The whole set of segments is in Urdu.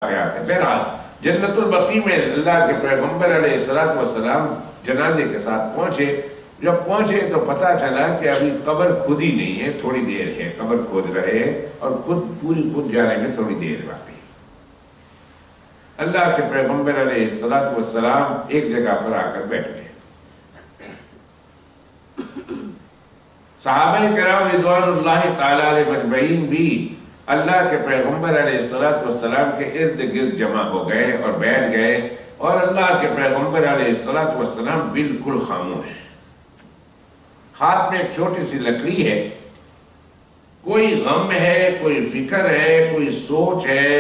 بہرحال جنت البقیع میں اللہ کے پیغمبر علیہ السلام جنازے کے ساتھ پہنچے. جب پہنچے تو پتہ چلا کہ ابھی قبر خود ہی نہیں ہے، تھوڑی دیر ہے، قبر کھود رہے ہیں اور خود جانے میں تھوڑی دیر باقی. اللہ کے پیغمبر علیہ السلام ایک جگہ پر آ کر بیٹھ گئے. صحابہ کرام رضوان اللہ تعالی علیہ مجمعین بھی اللہ کے پیغمبر علیہ السلام کے ارد گرد جمع ہو گئے اور بیٹھ گئے، اور اللہ کے پیغمبر علیہ السلام بالکل خاموش. ہاتھ میں ایک چھوٹی سی لکڑی ہے، کوئی غم ہے، کوئی فکر ہے، کوئی سوچ ہے،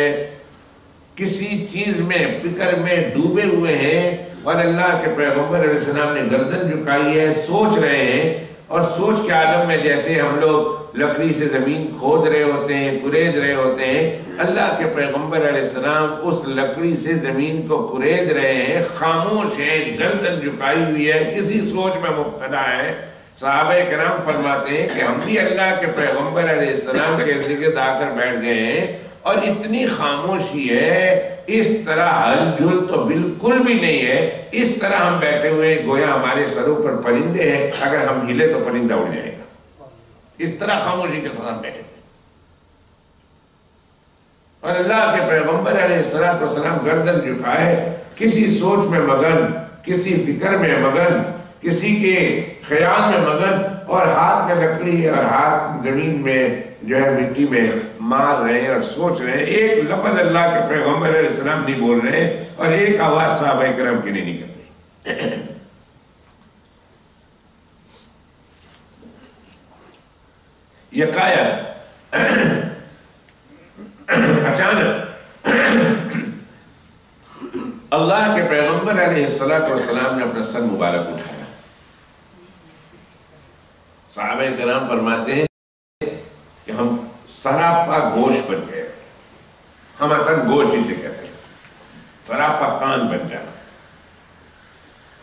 کسی چیز میں فکر میں ڈوبے ہوئے ہیں، اور اللہ کے پیغمبر علیہ السلام نے گردن جھکائی ہے، سوچ رہے ہیں. اور سوچ کے عالم میں جیسے ہم لوگ لکڑی سے زمین کھود رہے ہوتے ہیں، کورید رہے ہوتے ہیں، اللہ کے پیغمبر علیہ السلام اس لکڑی سے زمین کو کورید رہے ہیں، خاموش ہیں، گردن جھکائی ہوئی ہے، کسی سوچ میں مبتلا ہے. صحابہ کرام فرماتے ہیں کہ ہم بھی اللہ کے پیغمبر علیہ السلام کے ارد آ کر بیٹھ گئے ہیں، اور اتنی خاموشی ہے، اس طرح ہل جل تو بالکل بھی نہیں ہے. اس طرح ہم بیٹھے ہوئے گویا ہمارے سروں پر پرندے ہیں، اگر ہم ہلے تو پرندہ اڑ جائے گا. اس طرح خاموشی کے ساتھ بیٹھے ہوئے، اور اللہ کے پیغمبر علیہ السلام گردن جھکائے، کسی سوچ میں مگن، کسی فکر میں مگن، کسی کے خیال میں مگن، اور ہاتھ میں لکڑی اور ہاتھ زمین میں جو ہے مٹی میں مار رہے ہیں اور سوچ رہے ہیں. ایک لفظ اللہ کے پیغمبر علیہ السلام نہیں بول رہے ہیں، اور ایک آواز صحابہ کرام کی نہیں نکل رہی. یکایک اچانک اللہ کے پیغمبر علیہ السلام نے اپنا سر مبارک اٹھایا. صحابہ کرام فرماتے ہیں کہ ہم سراپا گوشت بن گئے. ہم اصل گوشت ہی سے کہتے ہیں، سراپا کان بن جانا،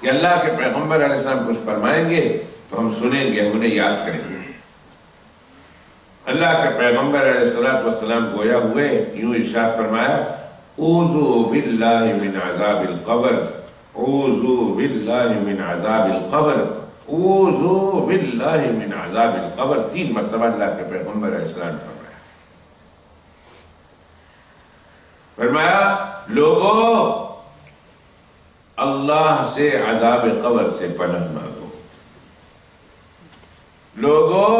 کہ اللہ کے پیغمبر علیہ السلام کچھ فرمائیں گے تو ہم سنیں گے، ہم انہیں یاد کریں گے. اللہ کے پیغمبر علیہ السلام گویا ہوئے، یوں ارشاد فرمایا، اعوذ باللہ من عذاب القبر، اعوذ باللہ من عذاب القبر، اعوذ باللہ من عذاب القبر. 3 مرتبہ اللہ کے پیغمبر علیہ السلام نے فرمایا لوگوں اللہ سے عذاب قبر سے پناہ مانگو. لوگوں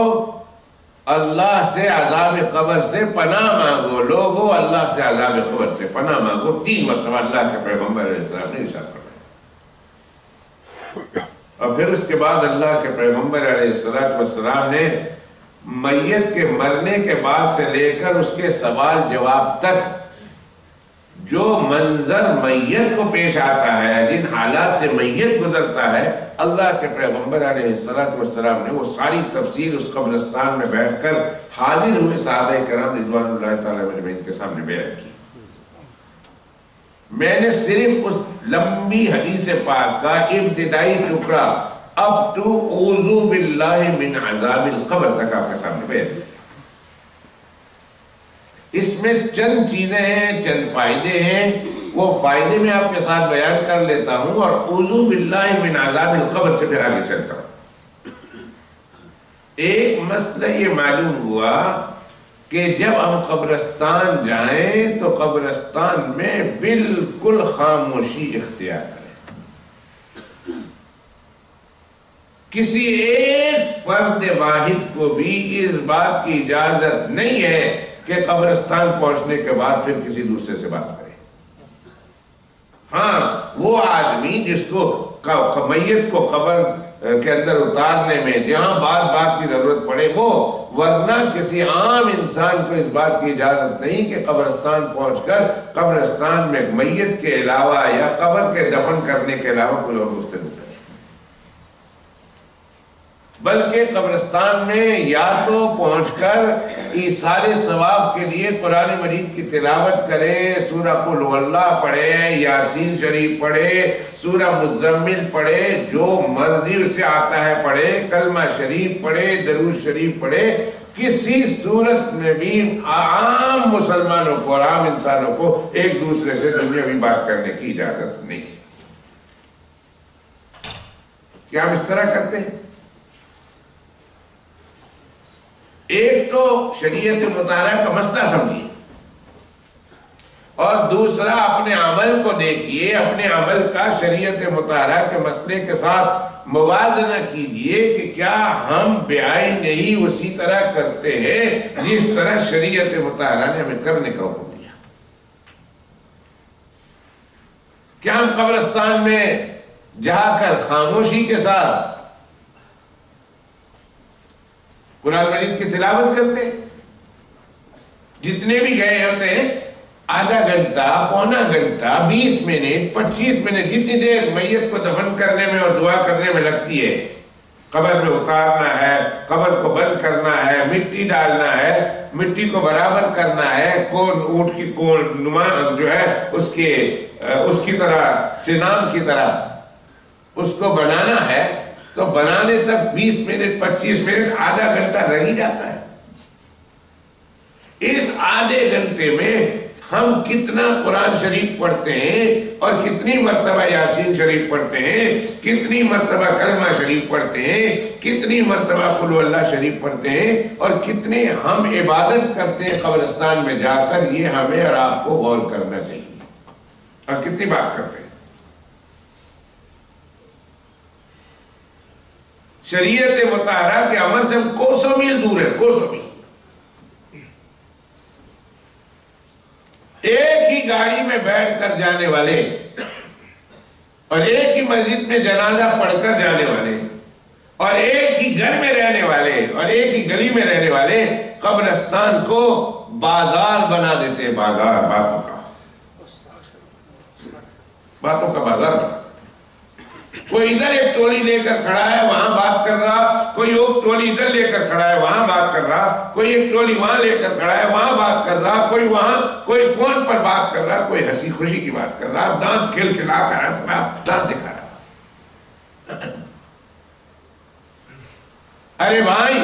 اللہ سے عذاب قبر سے پناہ مانگو. لوگوں اللہ سے عذاب قبر سے پناہ مانگو. 3 مرتبہ اللہ کے پیغمبر علیہ السلام نے ارشاد فرمایا. اور پھر اس کے بعد اللہ کے پیغمبر علیہ السلام نے میت کے مرنے کے بعد سے لے کر اس کے سوال جواب تک جو منظر میت کو پیش آتا ہے، جن حالات سے میت گزرتا ہے، اللہ کے پیغمبر علیہ السلام نے وہ ساری تفصیل اس قبرستان میں بیٹھ کر حاضر ہوئے صحابہ کرام رضوان اللہ تعالی مجمعین کے سامنے بیان کی. میں نے صرف اس لمبی حدیث پاک کا ابتدائی ٹکڑا اب تو اعوذ باللہ من عذاب القبر تک آپ کے سامنے بیان کیا. اس میں چند چیزیں ہیں، چند فائدے ہیں، وہ فائدے میں آپ کے ساتھ بیان کر لیتا ہوں، اور اعوذ باللہ من عذاب القبر سے پھر آگے چلتا ہوں. ایک مسئلہ یہ معلوم ہوا کہ جب ہم قبرستان جائیں تو قبرستان میں بالکل خاموشی اختیار کریں. کسی ایک فرد واحد کو بھی اس بات کی اجازت نہیں ہے کہ قبرستان پہنچنے کے بعد پھر کسی دوسرے سے بات کرے. ہاں، وہ آدمی جس کو میت کو قبر کے اندر اتارنے میں جہاں بات کی ضرورت پڑے وہ، ورنہ کسی عام انسان کو اس بات کی اجازت نہیں کہ قبرستان پہنچ کر قبرستان میں میت کے علاوہ یا قبر کے دفن کرنے کے علاوہ کوئی اور گفتگو کرے. بلکہ قبرستان میں یا تو پہنچ کر ایصال ثواب کے لیے قرآن مجید کی تلاوت کرے، سورہ قل هو اللہ پڑھے، یاسین شریف پڑھے، سورہ مزمل پڑھے، جو مرضی سے آتا ہے پڑھے، کلمہ شریف پڑھے، درود شریف پڑھے، کسی صورت میں بھی عام مسلمانوں کو اور عام انسانوں کو ایک دوسرے سے دنیاوی بات کرنے کی اجازت نہیں. کیا ہم اس طرح کرتے ہیں؟ ایک تو شریعت مطالعہ کا مسئلہ سمجھیے، اور دوسرا اپنے عمل کو دیکھیے، اپنے عمل کا شریعت مطالعہ کے مسئلے کے ساتھ موازنہ کیجئے کہ کیا ہم بعین ہی اسی طرح کرتے ہیں جس طرح شریعت مطالعہ نے ہمیں کرنے کا حکم دیا. کیا ہم قبرستان میں جا کر خاموشی کے ساتھ قرآن مجید کی تلاوت کرتے؟ جتنے بھی گئے ہوتے ہیں آدھا گھنٹہ، پونا گھنٹہ، 20 منٹ، 25 منٹ، جتنی دیر میت کو دفن کرنے میں اور دعا کرنے میں لگتی ہے، قبر میں اتارنا ہے، قبر کو بند کرنا ہے، مٹی ڈالنا ہے، مٹی کو برابر کرنا ہے، کون اونٹ کی کون نما جو ہے اس کی طرح، سنام کی طرح اس کو بنانا ہے، تو بنانے تک 20 منٹ 25 منٹ آدھا گھنٹہ رہ ہی جاتا ہے. اس آدھے گھنٹے میں ہم کتنا قرآن شریف پڑھتے ہیں اور کتنی مرتبہ یاسین شریف پڑھتے ہیں، کتنی مرتبہ کلمہ شریف پڑھتے ہیں، کتنی مرتبہ قل ہو اللہ شریف پڑھتے ہیں، اور کتنے ہم عبادت کرتے ہیں قبرستان میں جا کر. یہ ہمیں اور آپ کو غور کرنا چاہیے. اور کتنی بات کرتے ہیں. شریعت مطہرہ کے عمل سے ہم کوسوں میل دور ہیں، کوسوں میل. ایک ہی گاڑی میں بیٹھ کر جانے والے اور ایک ہی مسجد میں جنازہ پڑھ کر جانے والے اور ایک ہی گھر میں رہنے والے اور ایک ہی گلی میں رہنے والے قبرستان کو بازار بنا دیتے ہیں. بازار باتوں کا بازار بنا. کوئی ادھر ایک ٹولی لے کر کھڑا ہے وہاں بات کر رہا، کوئی ایک ٹولی ادھر لے کر کھڑا ہے وہاں بات کر رہا، کوئی ایک ٹولی وہاں لے کر کھڑا ہے وہاں بات کر رہا، کوئی وہاں، کوئی فون پر بات کر رہا، کوئی ہنسی خوشی کی بات کر رہا، دانت کھل کھلا کر ہنس رہا، دانت دکھا رہا. ارے بھائی